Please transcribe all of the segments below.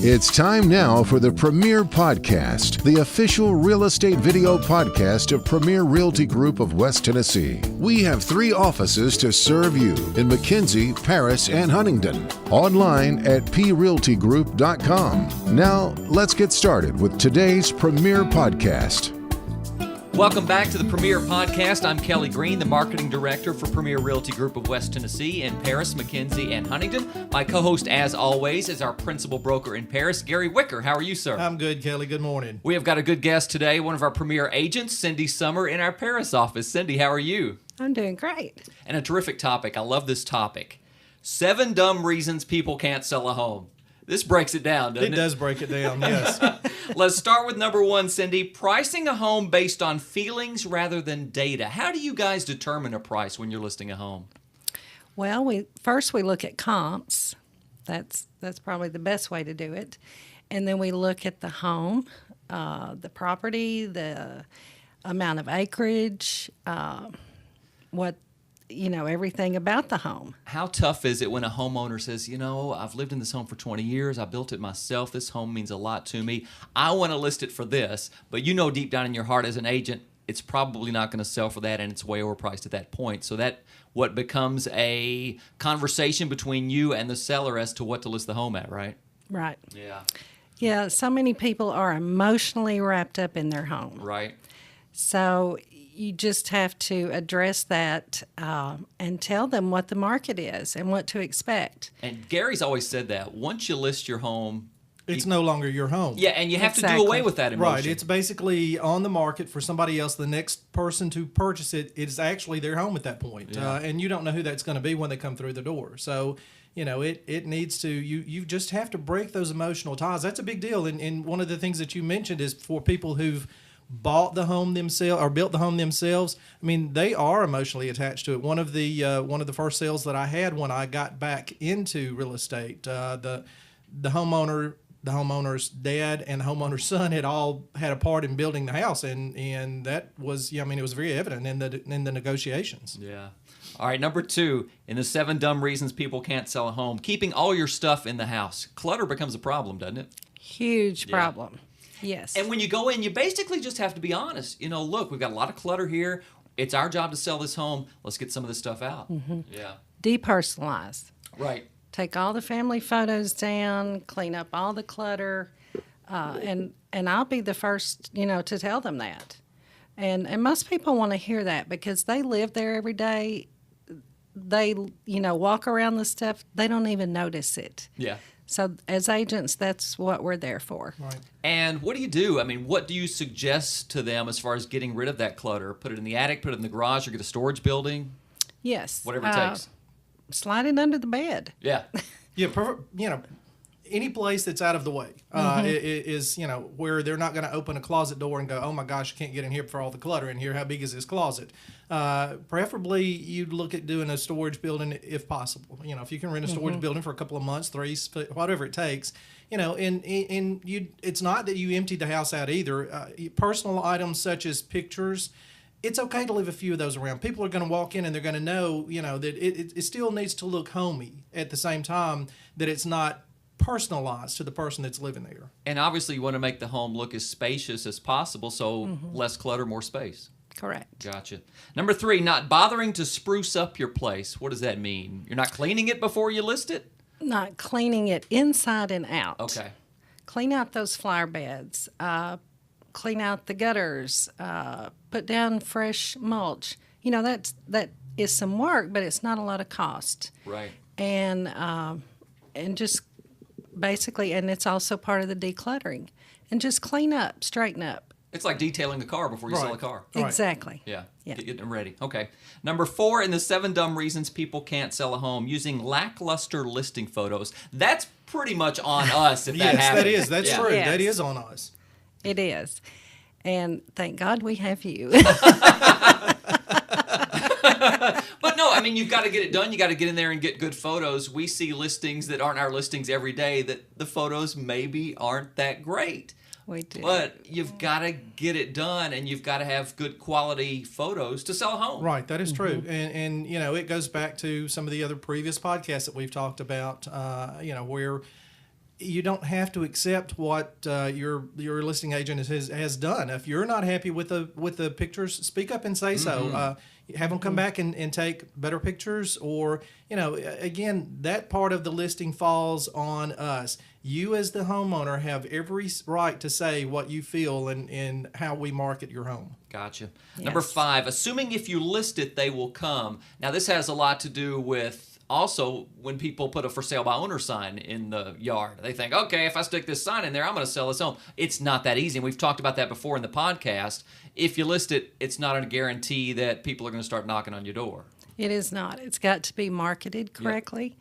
It's time now for the Premier Podcast, the official real estate video podcast of Premier Realty Group of West Tennessee. We have 3 offices to serve you in McKenzie, Paris, and Huntingdon. Online at prealtygroup.com. Now, let's get started with today's Premier Podcast. Welcome back to the Premier Podcast. I'm Kelly Green, the Marketing Director for Premier Realty Group of West Tennessee in Paris, McKenzie, and Huntingdon. My co-host, as always, is our principal broker in Paris, Gary Wicker. How are you, sir? I'm good, Kelly. Good morning. We have got a good guest today, one of our Premier agents, Cindy Sommer, in our Paris office. Cindy, how are you? I'm doing great. And a terrific topic. I love this topic. 7 dumb reasons people can't sell a home. This breaks it down, doesn't it? It does break it down, yes. Let's start with number 1, Cindy. Pricing a home based on feelings rather than data. How do you guys determine a price when you're listing a home? Well, we look at comps. That's probably the best way to do it. And then we look at the home, the property, the amount of acreage, everything about the home. How tough is it when a homeowner says, I've lived in this home for 20 years, I built it myself, this home means a lot to me, I want to list it for this, but deep down in your heart as an agent, it's probably not going to sell for that and it's way overpriced at that point. So that what becomes a conversation between you and the seller as to what to list the home at, right? Right. Yeah. Yeah, so many people are emotionally wrapped up in their home. Right. So you just have to address that and tell them what the market is and what to expect. And Gary's always said that. Once you list your home, it's no longer your home. Yeah, and you have to do away with that emotion. Right. It's basically on the market for somebody else. The next person to purchase it is actually their home at that point. Yeah. And you don't know who that's going to be when they come through the door. So, it needs to, you just have to break those emotional ties. That's a big deal. And one of the things that you mentioned is for people who've bought the home themselves or built the home themselves. I mean, they are emotionally attached to it. One of the first sales that I had when I got back into real estate, the homeowner's dad and the homeowner's son had all had a part in building the house, and that was, it was very evident in the negotiations. Yeah. All right, number 2, in the 7 dumb reasons people can't sell a home, keeping all your stuff in the house. Clutter becomes a problem, doesn't it? Huge problem. Yes. And when you go in, you basically just have to be honest. Look, we've got a lot of clutter here. It's our job to sell this home. Let's get some of this stuff out. Mm-hmm. Yeah. Depersonalize. Right. Take all the family photos down, clean up all the clutter, and I'll be the first, to tell them that. And most people want to hear that because they live there every day. They, walk around the stuff. They don't even notice it. Yeah. So as agents, that's what we're there for. Right. And what do you do? I mean, what do you suggest to them as far as getting rid of that clutter? Put it in the attic, put it in the garage, or get a storage building? Yes. Whatever it takes. Slide it under the bed. Yeah. Yeah, any place that's out of the way is, where they're not going to open a closet door and go, oh my gosh, I can't get in here for all the clutter in here. How big is this closet? Preferably, you'd look at doing a storage building if possible. If you can rent a storage building for a couple of months, 3, whatever it takes. It's not that you emptied the house out either. Personal items such as pictures. It's okay to leave a few of those around. People are going to walk in and they're going to know, that it still needs to look homey at the same time that it's not personalized to the person that's living there. And obviously you want to make the home look as spacious as possible, so less clutter, more space. Correct. Gotcha. Number 3, not bothering to spruce up your place. What does that mean? You're not cleaning it before you list it? Not cleaning it inside and out. Okay. Clean out those flower beds. Clean out the gutters. Put down fresh mulch. That is some work, but it's not a lot of cost. Right. And just basically, and it's also part of the decluttering. And just clean up, straighten up. It's like detailing a car before you sell a car. Exactly. Yeah. Getting them ready. Okay. Number 4 in the 7 dumb reasons people can't sell a home, using lackluster listing photos. That's pretty much on us if that happens. Yes, that is. That's true. Yes. That is on us. It is. And thank God we have you. But no, you've got to get it done. You got to get in there and get good photos. We see listings that aren't our listings every day that the photos maybe aren't that great. We do. But you've got to get it done, and you've got to have good quality photos to sell a home. Right, that is true. And it goes back to some of the other previous podcasts that we've talked about, where you don't have to accept what your listing agent has done. If you're not happy with the pictures, speak up and say so. Have them come back and take better pictures, or again, that part of the listing falls on us. You as the homeowner have every right to say what you feel and how we market your home. Gotcha. Yes. Number 5, assuming if you list it, they will come. Now, this has a lot to do with also when people put a for sale by owner sign in the yard. They think, okay, if I stick this sign in there, I'm going to sell this home. It's not that easy. And we've talked about that before in the podcast. If you list it, it's not a guarantee that people are going to start knocking on your door. It is not. It's got to be marketed correctly.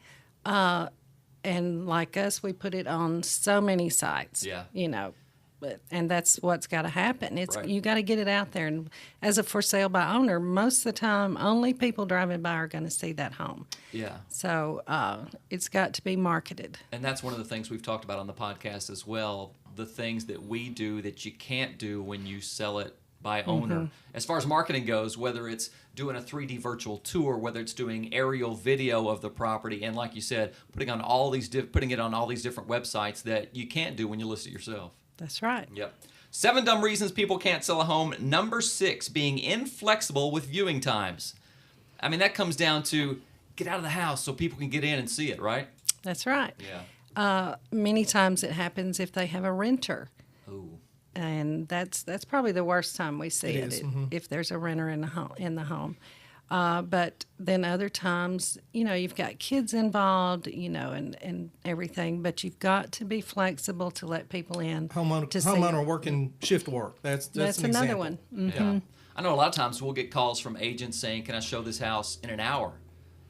And like us, we put it on so many sites. Yeah. And that's what's got to happen. Right. You got to get it out there. And as a for sale by owner, most of the time, only people driving by are going to see that home. Yeah. So it's got to be marketed. And that's one of the things we've talked about on the podcast as well, the things that we do that you can't do when you sell it by owner. As far as marketing goes, whether it's doing a 3D virtual tour, whether it's doing aerial video of the property, and like you said, putting it on all these different websites that you can't do when you list it yourself. That's right. Yep. 7 dumb reasons people can't sell a home. Number 6, being inflexible with viewing times. I mean, that comes down to get out of the house so people can get in and see it, right? That's right. Yeah. Many times it happens if they have a renter. Ooh. And that's probably the worst time we see It is. if there's a renter in the home. But then other times, you've got kids involved, and everything. But you've got to be flexible to let people in. Homeowner working shift work. That's an another example. one. Yeah. I know a lot of times we'll get calls from agents saying, can I show this house in an hour?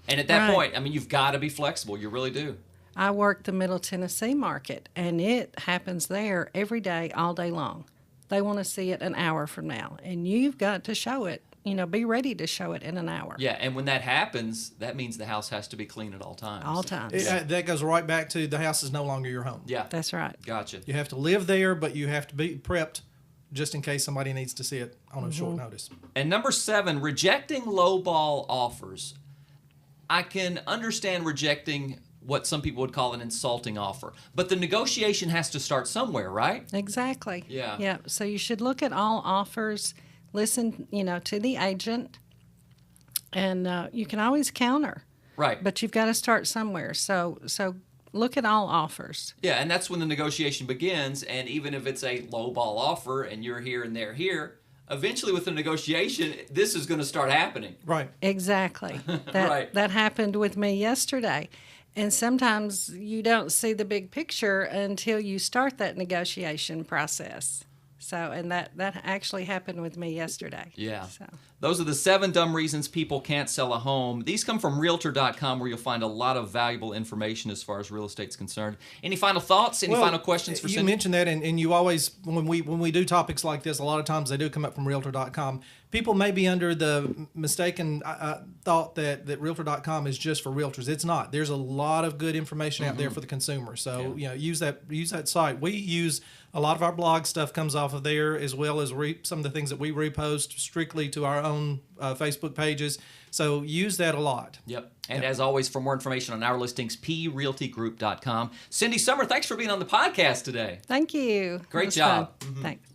And at that Right. point, I mean, you've got to be flexible. You really do. I work the Middle Tennessee market, and it happens there every day, all day long. They want to see it an hour from now, and you've got to show it. Be ready to show it in an hour. Yeah, and when that happens, that means the house has to be clean at all times. All times. That goes right back to the house is no longer your home. Yeah. That's right. Gotcha. You have to live there, but you have to be prepped just in case somebody needs to see it on a short notice. And number 7, rejecting lowball offers. I can understand rejecting what some people would call an insulting offer, but the negotiation has to start somewhere, right? Exactly. Yeah. Yeah. So you should look at all offers, listen, to the agent, and you can always counter. Right. But you've got to start somewhere. So look at all offers. Yeah, and that's when the negotiation begins, and even if it's a lowball offer and you're here and they're here, eventually with the negotiation, this is going to start happening. Right. Exactly. Right. That happened with me yesterday. And sometimes you don't see the big picture until you start that negotiation process. So, and that actually happened with me yesterday. Yeah. So. Those are the 7 dumb reasons people can't sell a home. These come from Realtor.com, where you'll find a lot of valuable information as far as real estate's concerned. Any final thoughts? Any final questions for you Cindy? mentioned that, and you always, when we do topics like this, a lot of times they do come up from Realtor.com. People may be under the mistaken thought that Realtor.com is just for realtors. It's not. There's a lot of good information out there for the consumer. So use that site. We use a lot of our blog stuff comes off of there, as well as some of the things that we repost strictly to our own Facebook pages. So use that a lot. Yep. And as always, for more information on our listings, prealtygroup.com. Cindy Sommer, thanks for being on the podcast today. Thank you. Great It was job. fun. Thanks.